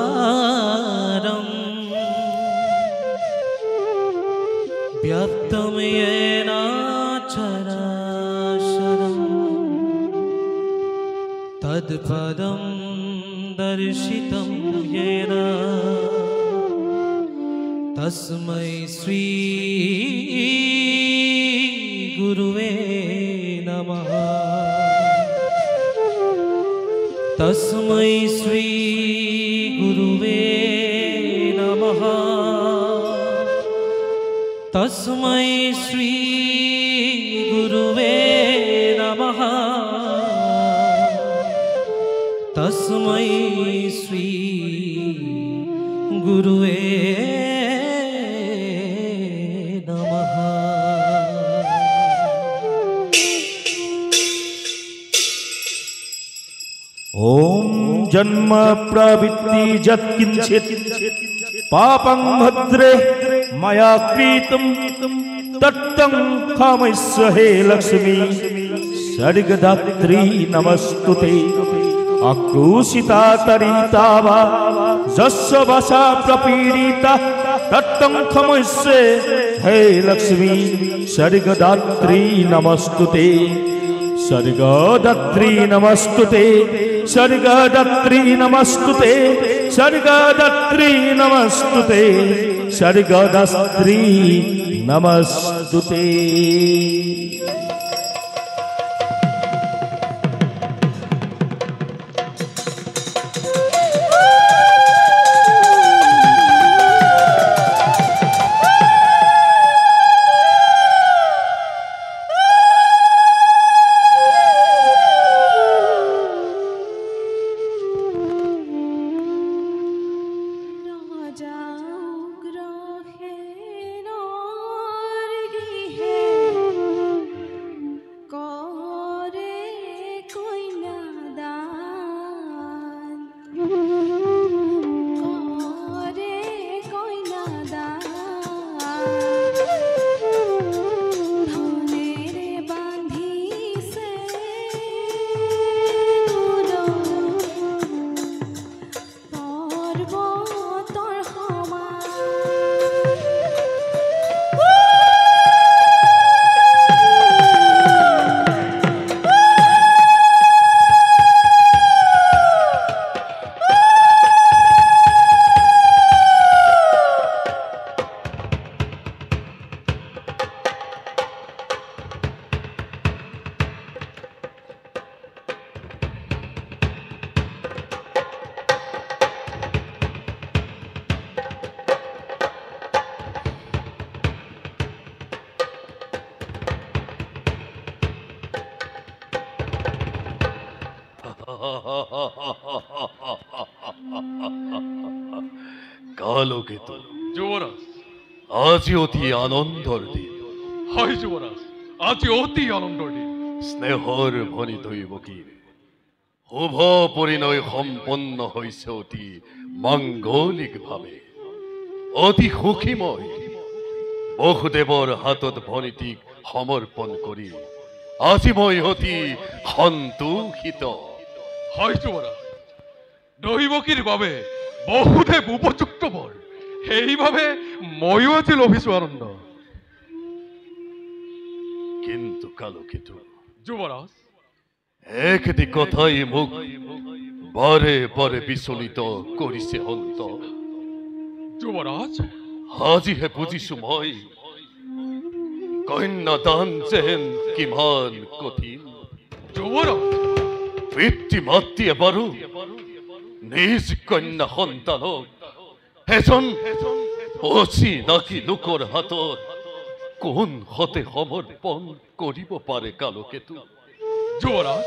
अखण्डमण्डलाकारं व्याप्तं येन चराचरं तत्पदं दर्शितं येन तस्मै श्री गुरुवे नमः। तस्मै श्री गुरुवे नमः। तस्मै श्री गुरुवे नमः। तस्मै श्री गुरुवे नमः। ओम जन्म प्रवृत्ति यत्किंचित् पापं भद्रे मया कृतं तत्तं क्षमस्व हे लक्ष्मी सर्गदात्री नमस्तुते। आक्रोशिता तरिता वा यस्य वशा प्रपीडिता तत्तं क्षमस्व हे लक्ष्मी सर्गदात्री नमस्तुते। सर्गदात्री नमस्तुते सर्गदात्री नमस्तुते सर्गदात्री नमस्तुते सर्गदात्री नमस्तुते। কালকেতু যুবরাজ, আজ অতি আনন্দর দিন। হয় যুবরাজ, আজ অতি আনন্দর দিন। স্নেহর ভনি দৈবকীর শুভ পরিণয় সম্পন্ন হৈছে অতি মাঙ্গলিক ভাৱে, অতি সুখীময়। বহুদেৱৰ হাতত ভনীতিক সমৰ্পণ কৰি আজি মই অতি সন্তোষিত। হয় যুবৰাজ, দৈবকীৰ বাবে বহুদেৱ উপযুক্ত বৰ, সেইভাৱে ময়ো আজি লভিছো আনন্দ। কিন্তু কালকেতু যুবৰাজ, একটি কথাই মোক বাৰে বাৰে বিচলিত কৰিছে অন্ত। যুবৰাজ, আজিহে বুজিছো মই কন্যাদান যেন কিমান কঠিন। যুবৰাজ, পিতৃ মাতৃয়ে বাৰু নিজ কন্যা সন্তানক এজন অচিনাকি লোকৰ হাতত কোন হতে সমৰ্পণ কৰিব পাৰে কালকেতু? যুবৰাজ,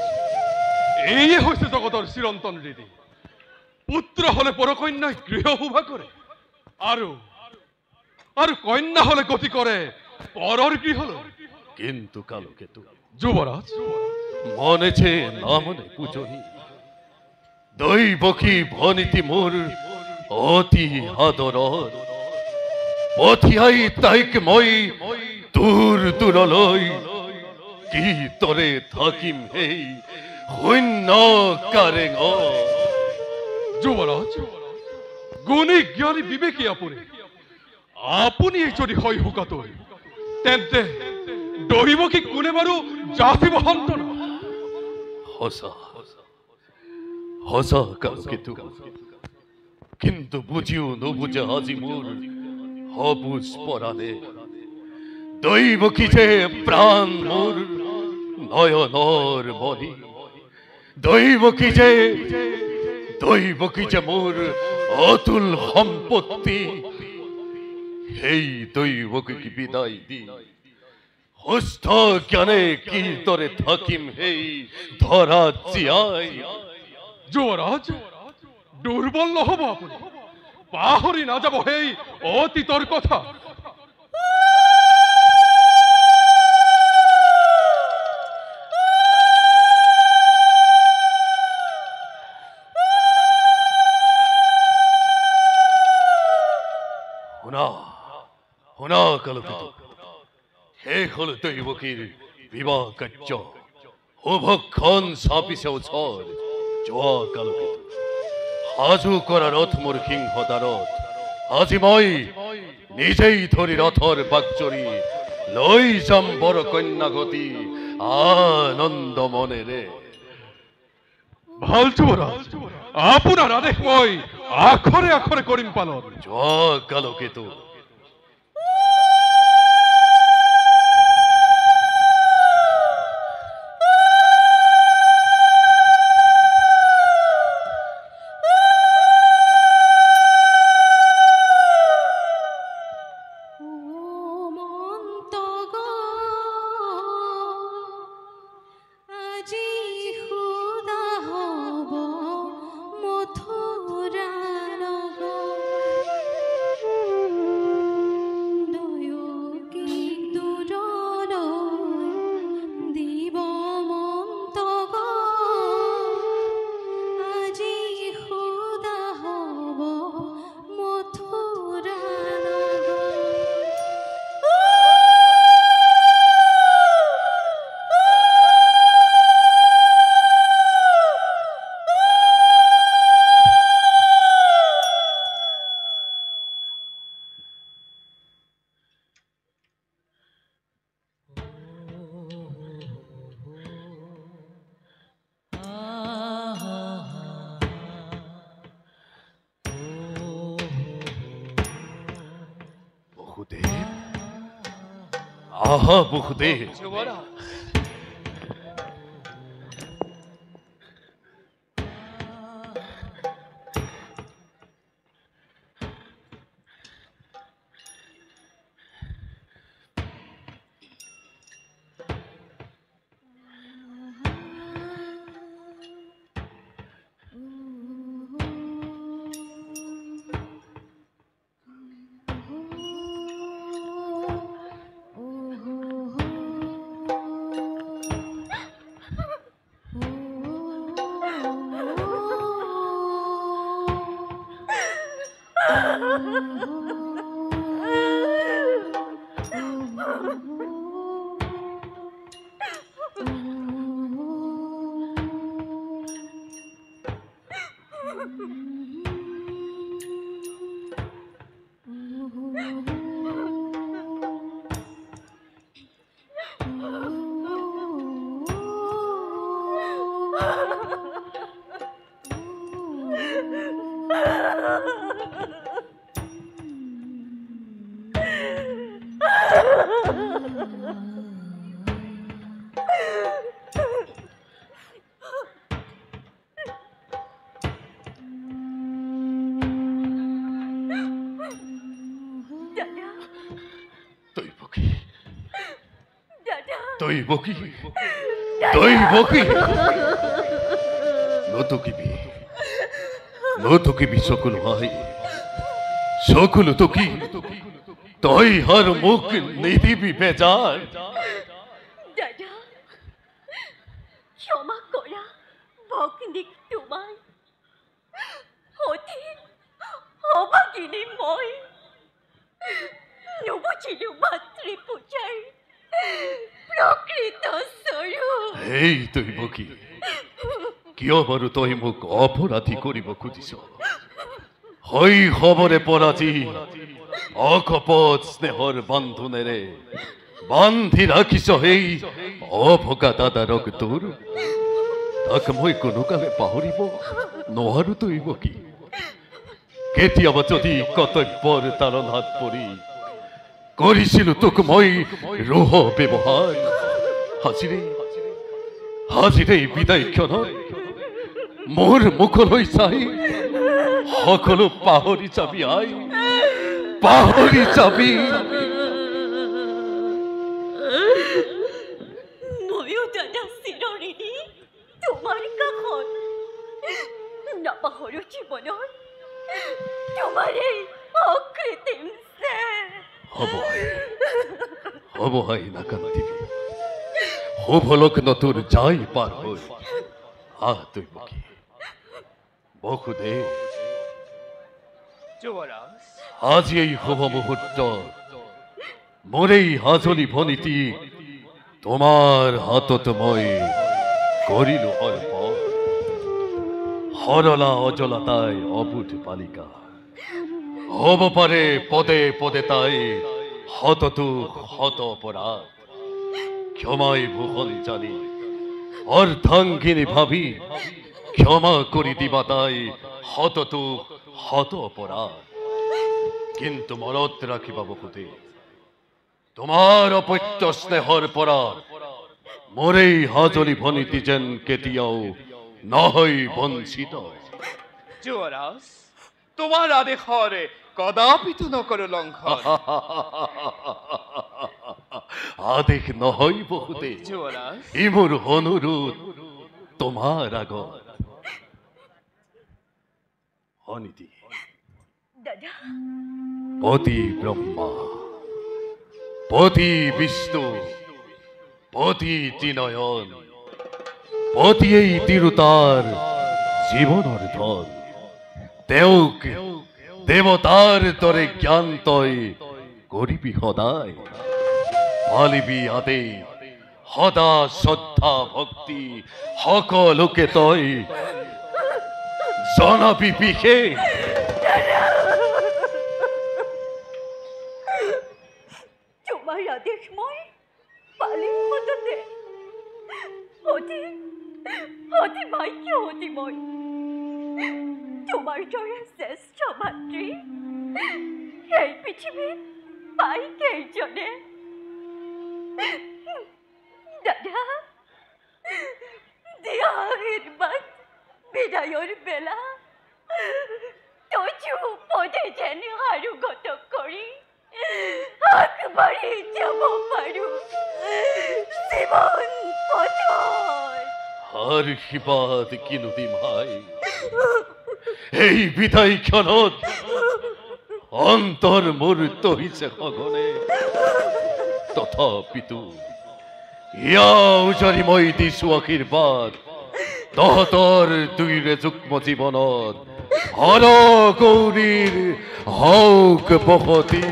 এইয়ে হৈছে জগতৰ চিৰন্তন ৰীতি। পুত্ৰ হলে পৰকন্যাই গৃহ শোভা কৰে, আৰু আৰু কন্যা হলে গতি কৰে পৰৰ গৃহলৈ। কিন্তু কালকেতু যুবৰাজ, মনে যে না মনে পূজনী দৈবকী ভনীতি মোৰ অতি আদৰৰ। পঠিয়াই তাইক মই দূৰ দূৰলৈ কি তৰে থাকিম হেই শূন্য কাৰেঙ যুৱৰাজ গুণী জ্ঞানী বিবেকী আপুনি যদি হয় হুকাতৈ তেন্তে দহিব কি কোনে বাৰু জাতিব সন্তান সঁচা সঁচা কালকেতু কিন্তু বুজিও নুবুজা আজি মোৰ সবুজ পৰাণে দৈব কি যে প্ৰাণ মোৰ নয়নৰ মণি দৈব কি যে মোৰ অতুল সম্পত্তি সেই দৈবকে কি বিদায় দি সুস্থ জ্ঞানে কি তৰে থাকিম সেই ধৰা জীয়াই যুৱৰাজ দুৰ্বল নহব আপুনি পাহৰি নাযাব সেই অতীতৰ কথা শুনা কালকেতু শেষ হল দৈবকীৰ বিবাহ কাৰ্য শুভক্ষণ চাপিছে ওচৰ যোৱা কালকেতু সাজু কৰা ৰথ মোৰ সিংহদাৰত আজি মই নিজেই ধৰি ৰথৰ বাকচৰি লৈ যাম বৰ কন্যাগতি আনন্দ মনেৰে ভাল যুৱৰাজ আপোনাৰ আদেশ মই আখৰে আখৰে কৰিম পালন যোৱা কালকেতু আহা বহুদেৱ দৈবকী নতুকিবি সকলো হাই সকলো তকি তই হর মুখ নিদিবি বেজার দাদা ক্ষমা করা ভগ্নিক তোমায় অতি অভাগিনী মই নুবুঝিলো মাতৃপূজার অকৃত স্বৰূপ। এই দৈৱকী, কিয় বাৰু তই মোক অপৰাধী কৰিব খুজিছ? শৈশৱৰে পৰা যি অকপট স্নেহৰ বান্ধোনেৰে বান্ধি ৰাখিছ সেই অভগা দাদাৰক তোৰ, তাক মই কোনো কালে পাহৰিব নোৱাৰো দৈৱকী। কেতিয়াবা যদি কৰ্তব্যৰ তাৰণাত পৰি কৰিছিলো তোক মই ৰোহ ব্যৱহাৰ, হাজিৰে বিদায় ক্ষণত মোৰ মুখলৈ চাই সকলো পাহৰি যাবি আই, পাহৰি যাবি। ময়ো দাদা চিৰঋণী তোমাৰ কাষত, নাপাহৰো জীৱনত তোমাৰ এই অকৃত্ৰিম স্নেহ। হ'ব হাই নাকান্দিবি, শুভ লগ্ন তোৰ যাই পাৰ হৈ। আহ দৈৱকী, বসুদেৱ, আজি এই শুভ মুহূৰ্ত মোৰ এই হাজলি ভনীতি তোমাৰ হাতত মই কৰিলো অৰ্পণ। সৰলা অজলা তাই অবুধ বালিকা, হ'ব পাৰে পদে পদে তাই শততো শত অপৰাধ। ক্ষমাই ভূষণ জানি অৰ্ধাঙ্গিনী ভাবি ক্ষমা কৰি দিবা তাই শততো শত অপৰাধ। কিন্তু মনত ৰাখিবা বসুদেৱ, তোমাৰ অপত্য স্নেহৰ পৰা মোৰ এই হাজলি ভনীতি যেন কেতিয়াও নহয় বঞ্চিত। যুৱৰাজ, তোমাৰ আদেশৰ কদাপিতো নকৰো লংঘন। আদেশ নহয় বসুদেৱ, যুৱৰাজ, ই মোৰ অনুৰোধ তোমাৰ আগত। অনিতি, দাদা পতি ব্ৰহ্মা, পতি বিষ্ণু, পতি ত্ৰিনয়ন, পতি এই তিৰোতাৰ জীৱনৰ ধন। তেওঁক দেৱতাৰ দৰে জ্ঞান তই কৰিবি সদায়, পালিবি আদেশ সদা শ্ৰদ্ধা ভক্তি সকলোকে তই জনাবি বিশেষ। তোমাৰ আদেশ মই পালিম সততে, অতি ভাগ্যৱতী মই। তোমাৰ দৰে শ্ৰেষ্ঠ মাতৃ এই পৃথিৱীত পাই কেইজনে। দাদা, দিয়া আশীৰ্বাদ বিদায়ৰ বেলা, তইও পদে যেন হাৰুগত কৰি আগবাঢ়ি যাব পাৰো জীৱন পথত। আশীৰ্বাদ কিনো দিম হাই, এই বিদায় ক্ষণত অন্তৰ মোৰ তহিছে সঘনে। তথাপিতো ইয়া উজাৰি মই দিছো আশীৰ্বাদ, তহঁতৰ দুইৰে যুগ্ম জীৱনত হৰ গৌৰীৰ হওক বসতি।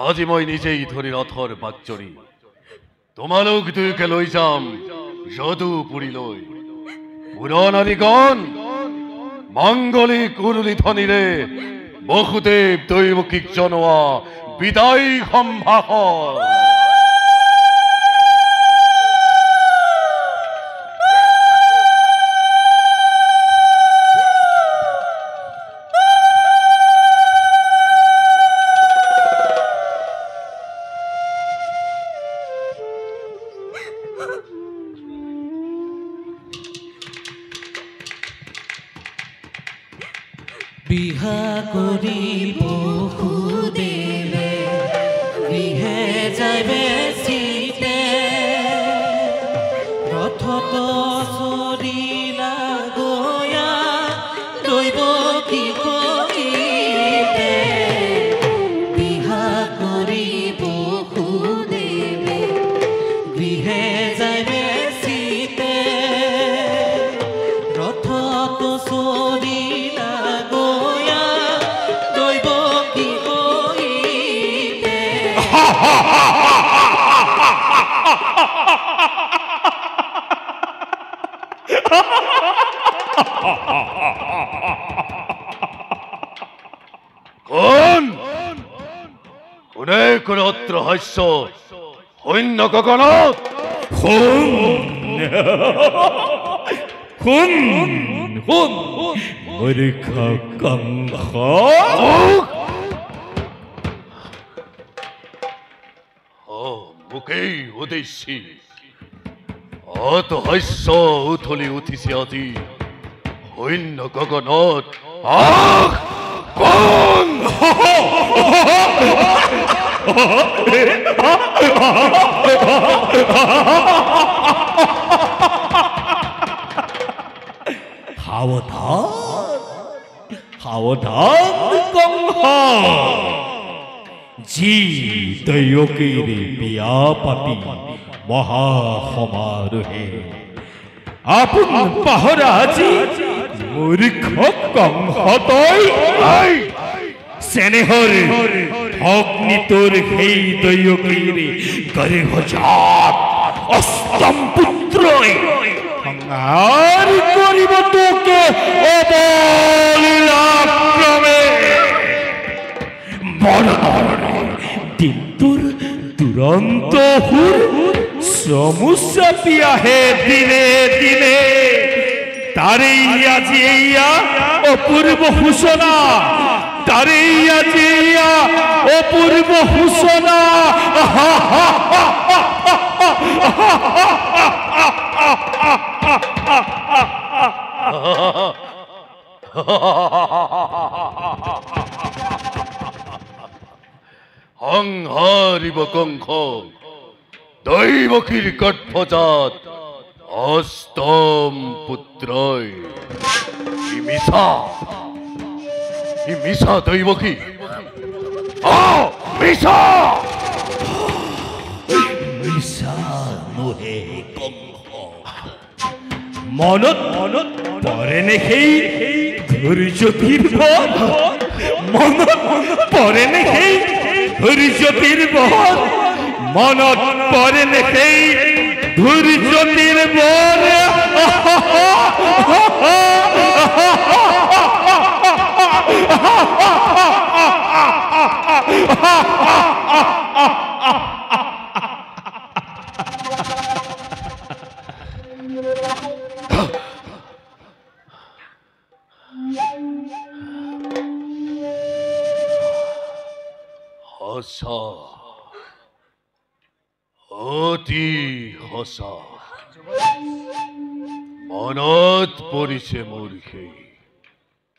আজি মই নিজেই ধৰি ৰথৰ বাকজৰি তোমালোক দুয়োকে লৈ যাম যদুপুৰীলৈ। পুৰণাৰীগণ মাংগলিক উৰুলি ধ্বনিৰে বসুদেৱ দৈৱকীক জনোৱা বিদায় সম্ভাষণ। বিহা কৰি বহুদেৱে গৃহে যায় বেচিতে ৰথত চৰিলা গয়া দৈৱ কি কৰিলে বিহা কৰি বহুদেৱে গৃহে যায় বেচিতে ৰথত চৰিলা গয়া দৈৱ কি কৰিলে কোনে কোনে অত্ৰ হাস্য সৈন্য গগনত মূৰ্খ কংস মোকেই উদ্দেশ্যি অত হাস্য উথলি উঠিছে আজি সৈন্য গগনত আহ কোন সাৱধান কংস যি দৈয়কীৰে বিয়া পাতি মহাসমাৰোহে আপোন পাহৰা আজি মূৰ্খ কংস তই চেনেহৰ অগ্নি তোৰ সেই দৈয়কীৰে গৰ্ভজাত অষ্টম পুত্ৰই সংহাৰ কৰিব তোকে অবলীলাক্ৰমে মৰণৰ দিনটোৰ দুৰন্ত সুৰ চমু চাপি আহে দিনে দিনে তাৰেই আজি এয়া অপূৰ্ব সূচনা তাৰেই আজি এয়া অপূৰ্ব সূচনা সংহাৰিব কংস দৈৱকীৰ গৰ্ভজাত অষ্টম পুত্ৰই ই মিছা দৈৱকী মিছা মিছা নোহে কংস মনত পৰেনে সেই ধৈৰ্য্যতিৰ বল মনত পৰেনে সেই ধৈৰ্য্যতিৰ বল মনত পৰেনে সেই ধৈৰ্য্যতিৰ বল সঁচা অতি সঁচা মনত পৰিছে মোৰ সেই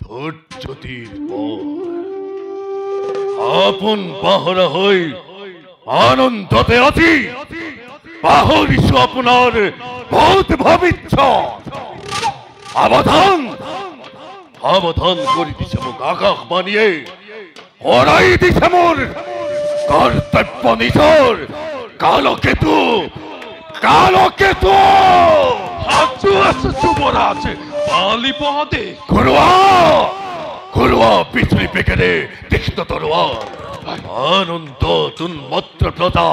ধৈৰ্য্যতিৰ বল আপোন পাহৰা হৈ আনন্দতে আজি পাহৰিছো আপোনাৰ বহুত ভৱিষ্যত সাৱধান কৰি দিছে মোক আকাশবাণীয়ে হৰাই দিছে মোৰ কৰ্তব্য নিজৰ কালকেতু সাজু আছে যুৱৰাজ বালি পদে ঘৰুৱা পিছলি পেকেৰে তীক্ষ্ণ তৰোৱাৰ আনন্দ উন্মত্ত প্ৰজা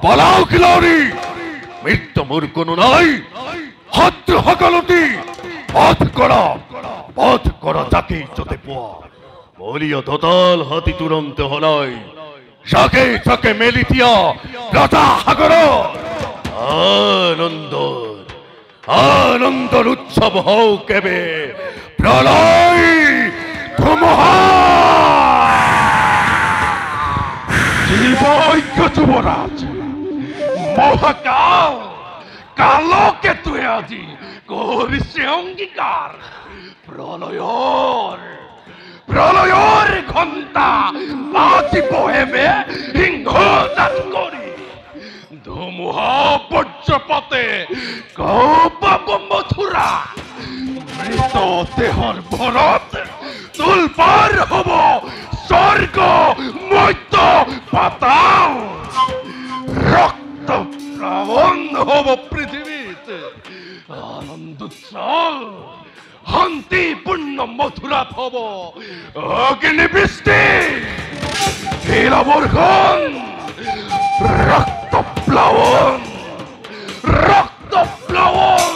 পলাও কিলাৰী মৃত্যু মোৰ কোনো নাই শত্ৰু সকলতি পথ কৰা যাকেই যতে পোৱা বলীয় দোতাল হাতী তুৰন্ত হলাই চাকে মেলি দিয়া ৰজা সাগৰ আনন্দৰ উৎসৱ হওক কেবে প্ৰলয় ধুমুহা জীবৈক্য যুৱৰাজ মহাকাল কালকেতুৱে আজি কৰিছে অংগীকাৰ প্রলয়ের ঘণ্টা বাজিব হেবে সিংহদান করি ধুমুহা বজ্রপাতে গৌপাব মথুরা মৃত দেহর ভরত তুলপার হব স্বর্গ মধ্য পাতাল রক্ত প্লাবন হব পৃথিবীতে আনন্দ উৎসব শান্তিপূর্ণ মথুরা হব অগ্নি বৃষ্টি শিলাবর্ষণ রক্ত প্লাবন রক্ত প্লাবন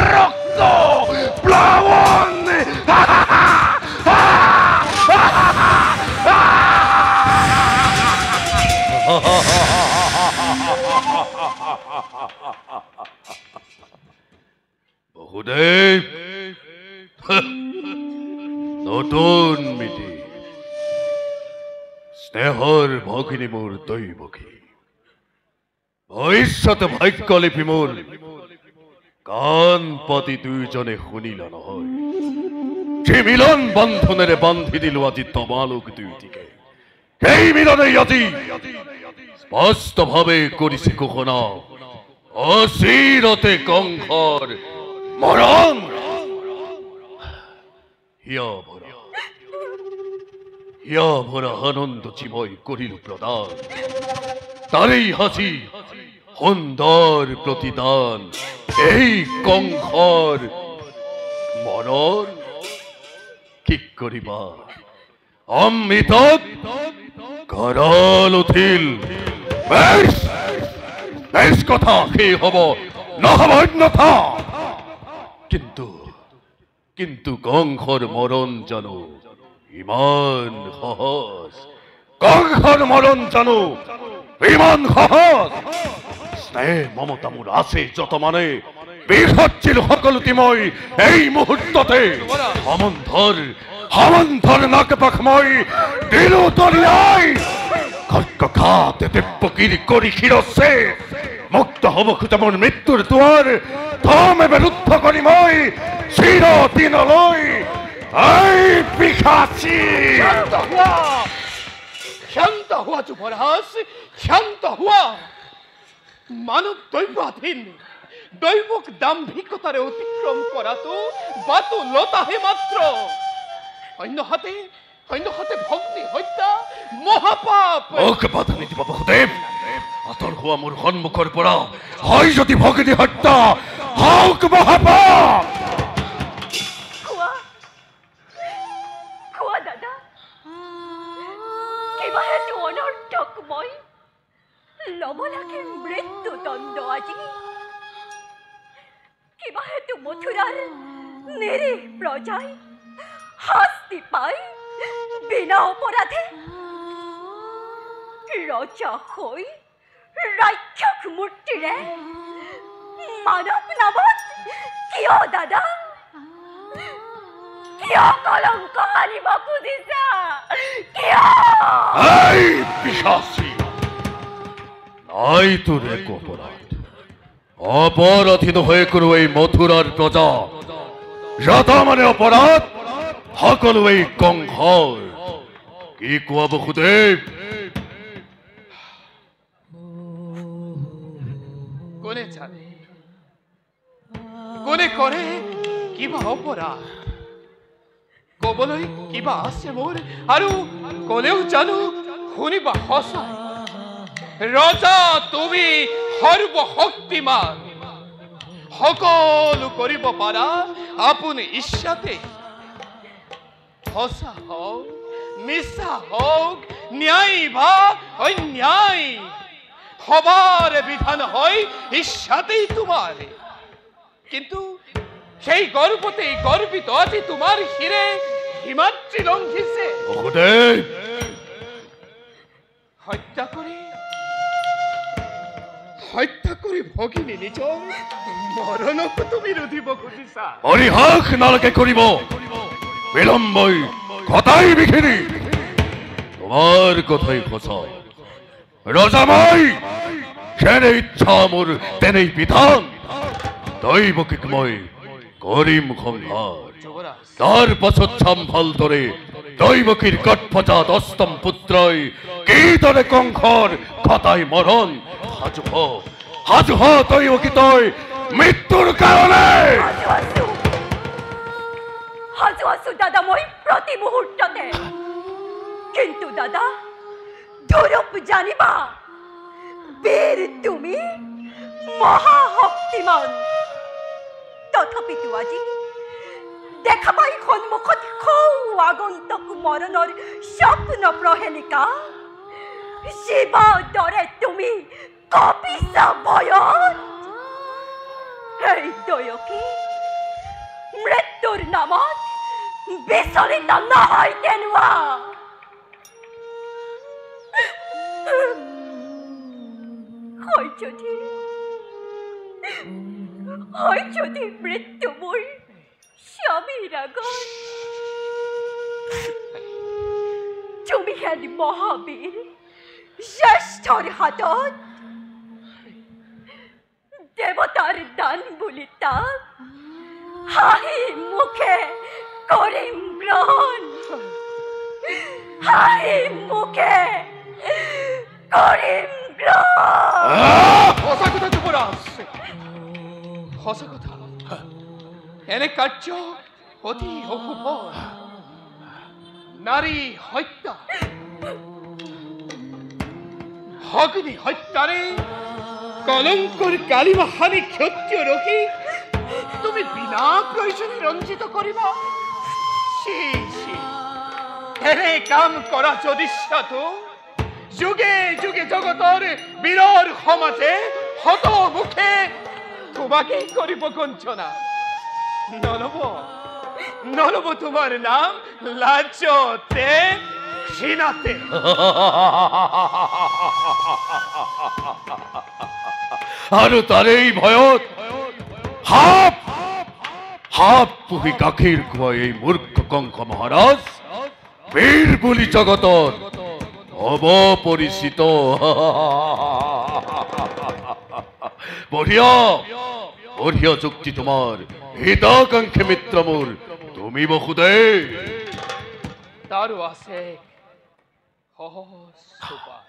রক্ত প্লাবন বহুদেব নতুন মিটি স্নেহর ভগিনী মোর দৈবকী ভবিষ্যৎ ভাগ্য লিপি মোর কান পাতি দুইজনে শুনিল নহয় যে মিলন বন্ধনের বান্ধি দিল আজি তোমালোক দুইটিকে সেই মিলনে আজি স্পষ্ট ভাবে করিছে ঘোষণা অচিরতে কংসর মরণ হিয়া ভরা আনন্দ চিময় করিল প্রদান তারই হাসি সুন্দর প্রতিদান এই কংসর মরণ কি করিবা অমৃত করাল উঠিল বেশ বেশ কথা কি হব না হব অন্যথা কিন্তু কিন্তু কংসর মরণ জানো ইমান সহজ কংসর মরণ জানো ইমান সহজ স্নেহ মমতা মোৰ আছে যত মানে বিহচ্ছিল সকলোটি মই এই মুহূৰ্ততে সমন্ধৰ নাক পাখ মই দিলো তলিয়াই ঘাতে দেৱকীৰ কৰি শিৰছে মুক্ত হব খোজা মোৰ মৃত্যুৰ দুৱাৰ থমে বিৰুদ্ধ কৰি মই চিৰদিনলৈ এই পিশাচী শান্ত হুয়া যুবরাজ শান্ত হুয়া মানব দৈবাধীন দৈবক দাম্ভিকতারে অতিক্রম করা তো বাতু লতাহে মাত্র অন্য হাতে ভক্তি হত্যা মহাপাপ মোক বাধা নিদিব বহুদেৱ আঁতৰ হোৱা মোৰ সন্মুখৰ পৰা হয় যদি ভগিনী হত্যা হওক মহাপাপ খোৱা দাদা কিবা হেতু অনৰ্থক মই ল'ব লাগে মৃত্যুদণ্ড আজি কিবা হেতু মথুৰাৰ নিৰীহ প্ৰজাই শাস্তি পাই বিনা অপৰাধে ৰজা হৈ ৰাক্ষস মূৰ্তিৰে মানৱ নামত কিয় দাদা কিয় কলংক আনিব খুজিছা কিয় এই পিশাচী নাই তোর এক অপরাধ অপরাধী হয়ে করো এই মথুরার প্রজা যথা মানে অপরাধ সকলো এই কংসৰ কি কোৱা বহুদেৱ কোনে জানে কোনে কৰে কিবা অপৰাধ কবলৈ কিবা আছে মোৰ আৰু কলেও জানো শুনিবা সঁচা ৰজা তুমি সৰ্বশক্তিমান সকলো কৰিব পাৰা আপুনি ইচ্ছাতে সঁচা হওক মিছা হওক ন্যায় বা অন্যায় সবার বিধান হয় ইচ্ছাতেই তোমার কিন্তু সেই গর্বতেই গর্বিত আজি তোমার শিরে হিমাদ্রি লঙ্ঘিছে হত্যা কৰি ভগিনী নিজৰ মৰণক তুমি ৰুধিব খুজিছা অৰিহক নালকে কৰিব বিলম্বই কথাই বিখিনি তোমাৰ কথাই সঁচা ৰজামাই যেনে ইচ্ছা মোৰ তেনেই বিধান দৈৱকীক মই কৰিম সংহাৰ তাৰ পাছত চাম ভালদৰে দৈবকীর গর্ভজাত অস্তম পুত্রই কি তরে কঙ্খর কথায় মরণ হাজু হ দৈবকী তৈ মৃত্যুর কারণে হাজু আসু দাদা মই প্রতি মুহূর্ততে কিন্তু দাদা দুরূপ জানিবা বীর তুমি মহাশক্তিমান তথাপি তো আজি দেখা পাই সন্মুখত খৌ আগন্তক মৰণৰ স্বপ্ন প্ৰহেলিকা শিৱা দৰে তুমি কপিছা ভয়ত এই দয়কী মৃত্যুৰ নামত বিচলিত নহয় তেনোৱা হয় যদি মৃত্যু মোৰ স্বামীৰ আগত তুমি হেন মহাবীৰ জ্যেষ্ঠৰ হাতত দেৱতাৰ দান বুলি তাক হাঁহি মুখে কৰিম গ্ৰহণ হাঁহি মুখে কৰিম গ্ৰহণ সঁচা কথা যুৱৰাজ সঁচা কথা এনে কাৰ্য অতি অশুভ নারী হত্যা অগ্নি হত্যারে কলঙ্কর কালিমা হানি ক্ষত্রিয় রহি তুমি বিনা প্রয়োজনে রঞ্জিত করিবা এনে কাম করা যদি সাত যুগে যুগে জগতর বীরর সমাজে হত মুখে তোমাকে করিব গঞ্চনা নলব তোমার নাম লাজতে সিনাতে আৰু তাৰেই ভয়ত হাপ হাপ পুহি গাখীৰ খুৱাই এই মূৰ্খ কংস মহাৰাজ বীৰ বুলি জগতত অপৰিচিত বঢ়িয়া বঢ়িয়া যুক্তি তোমাৰ হিতাকাংক্ষী মিত্ৰ মোৰ তুমি বসুদেৱ তাৰো আছে সহজ উপায়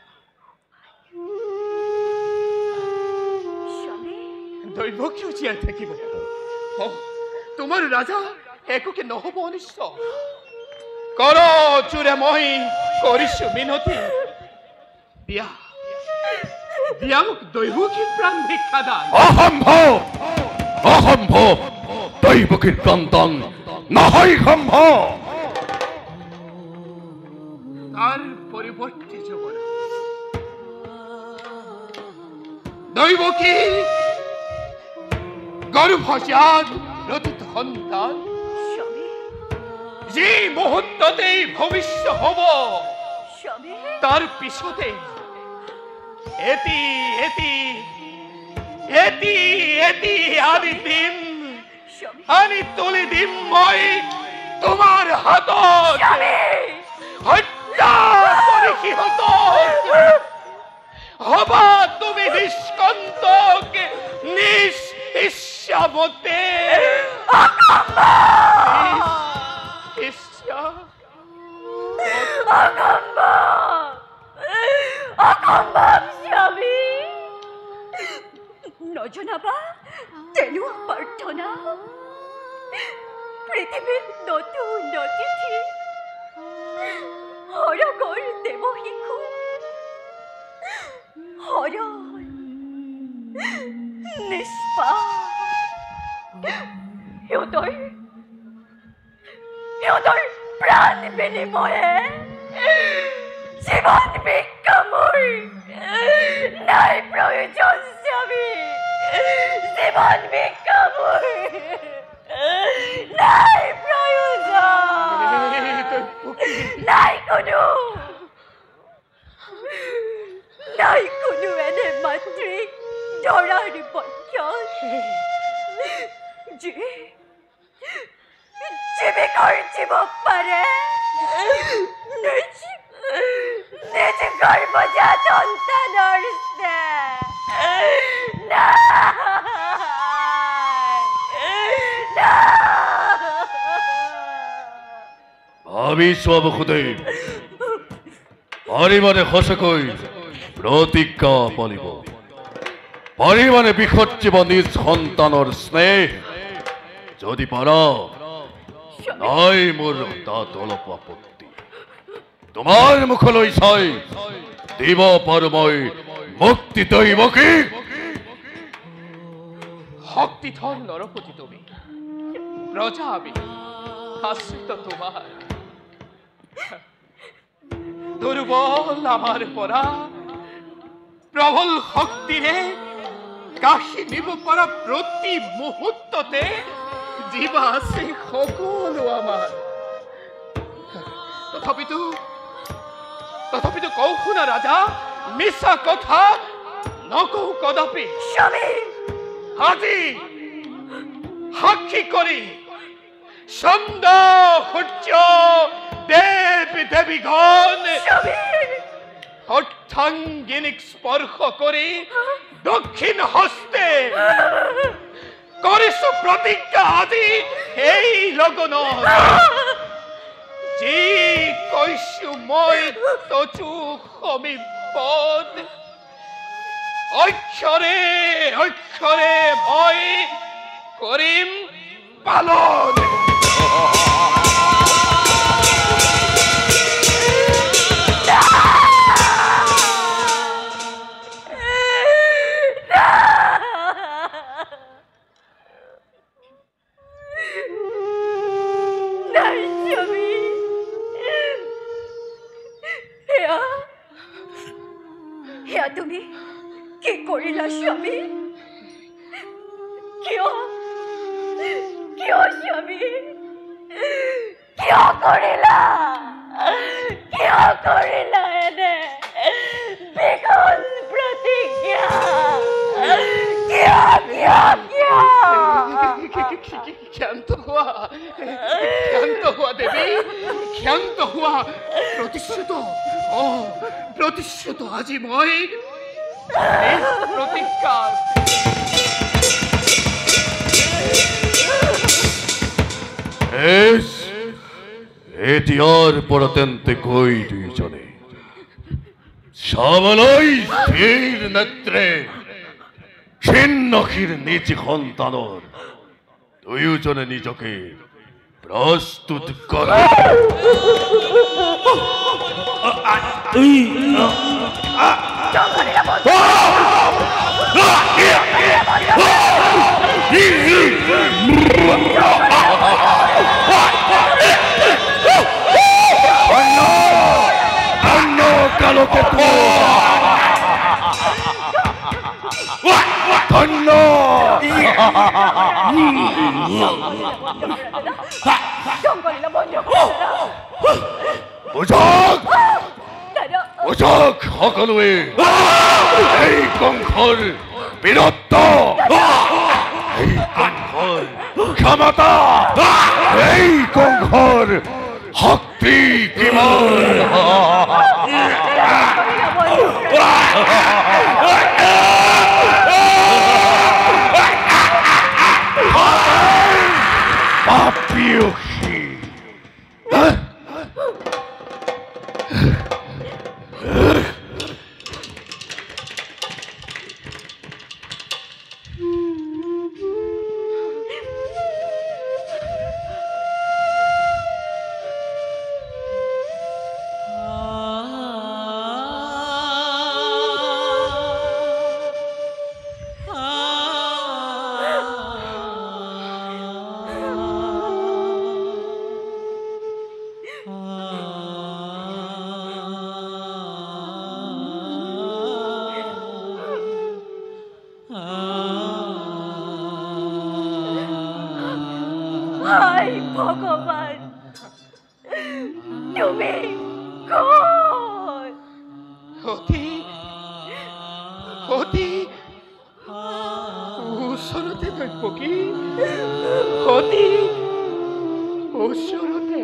দৈবকীও জীয়াই থাকিব তোমাৰ ৰাজা একোকে নহব অনিষ্ট কৰ চোৰে মই কৰিছো মিনতি দিয়া দিয়া মোক দৈবকীৰ প্ৰাণ ভিক্ষা দান অসম্ভৱ অসম্ভৱ দৈবকীৰ প্ৰাণ দান নহয় সম্ভৱ তার পরিবর্তে যুবরাজ দৈবকী গর্ভজাত রতিত সন্তান যে মুহূর্ততেই ভবিষ্য হব তার পিছতে এটি এটি এটি এটি আনি দিম আনি তুলি দিম মই তোমার হাতত হত্যা করে কি হতো হবা তুমি নিষ্কন্তক নিঃস্বামতে নজনাবা তেনুয়া প্রার্থনা পৃথিবীর নতুন অতিথি হরগর দেব শিশু হরণ নিষ্পাপ সিহঁতৰ প্ৰাণ বিনিময়ে জীৱন ভিক্ষা মোৰ নাই প্ৰয়োজন স্বামী জীৱন ভিক্ষা মোৰ নাই প্ৰয়োজন নাই কোনো এনে মাতৃক ধৰাৰ পক্ষত জীৱিকৰ জীৱ পাৰে নিজ গৰ্ভজাত সন্তানৰ আমি স্ববসুদেৱ পৰিমাণে সঁচাকৈ প্ৰতিজ্ঞা পালিব পৰিমাণে বিসৰ্জিব নিজ সন্তানৰ স্নেহ যদি পাৰা নাই মোৰ তাত অলপ আপত্তি তোমাৰ মুখলৈ চাই দিব পাৰো মই মুক্তি দৈৱকীক শক্তিধর নরপতি তুমি প্রজা আমি আশ্রিত তোমার দুর্বল আমার পরা প্রবল শক্তিরে কাশি নিব পারা প্রতি মুহূর্ততে জীবা আছে সকলো আমার তথাপিতো কও শুনা রাজা মিছা কথা নকও কদাপি স্বামী আজি সাক্ষী করি চন্দ সূর্য দেব দেবীগণ অর্থাঙ্গিনিক স্পর্শ করে দক্ষিণ হস্তে করিছো প্রতিজ্ঞা আজি এই লগন যি কৈছো মই তচু সমীপদ অক্ষরে অক্ষরে মই করিম পালন তুমি কি কৰিলা স্বামী কিয় কিয় স্বামী কিয় কৰিলা এনে বিকল প্ৰতিজ্ঞা ক্ষান্ত হওয়া দেবী ক্ষান্ত হওয়া প্ৰতিশ্ৰুত আজি মই প্ৰতিজ্ঞা এতিয়াৰ পৰা তেন্তে কৈ দুইজনে চাবলৈ স্থিৰ নেত্ৰে ছিন্নশীৰ নিজ সন্তানৰ দুয়োজনে নিজকে প্ৰস্তুত কৰে কালোকে ধন্য বুঝক সকলোৱে এই কংসৰ বীৰত্ব এই কংসৰ ক্ষমতা এই কংসৰ শক্তি কিমান পাপিয়সী হায় ভগবান তুমি কোন অতি ওচৰতে দৈৱকী অতি ওচৰতে